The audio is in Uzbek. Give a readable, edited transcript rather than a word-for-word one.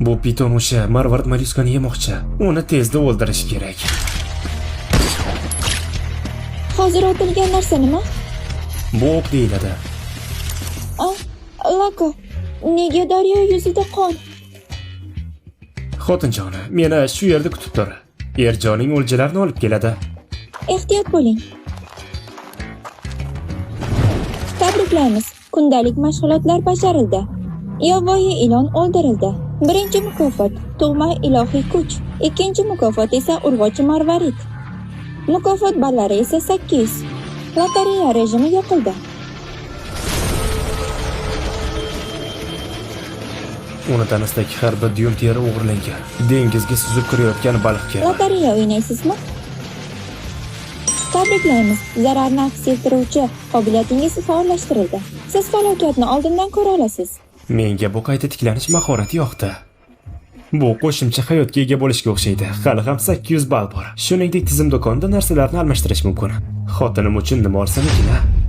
Bu piton o'sha Marvard mollyuskani yemoqchi. Uni tezda o'ldirish kerak. Hozir otilgan narsa nima? Bu o'q deyiladi. Lako, nega daryo yuzida qon? Xotinjoni, meni shu yerda kutib tur. Erjoning o'ljalarini olib keladi. Ehtiyot bo'ling. Tabriklaymiz. Kundalik mashg'ulotlar bajarildi. Yovvoyi ilon o'ldirildi. Birinchi mukofot tug'ma ilohiy kuch, ikkinchi mukofot esa urg'ochi marvarid. Mukofot ballari esa 800. Lotereya rejimi yopildi. Uni tanasidagi har bir dyum teri o'g'irlangan. Dengizga suzib kirayotgan baliqga. Lotereya o'ynaysizmi? Tabriklaymiz. Zararni aks ettiruvchi qobiliyatingiz faollashtirildi. Siz falokatni oldindan ko'ra olasiz. Menga bu qayta tiklanish mahorati yoqdi. Bu qo'shimcha hayotga ega bo'lishga o'xshaydi. Hali ham 800 ball bor. Shuningdek, tizim do'konida narsalarni almashtirish mumkin. Xotinim uchun nima olsam ekan?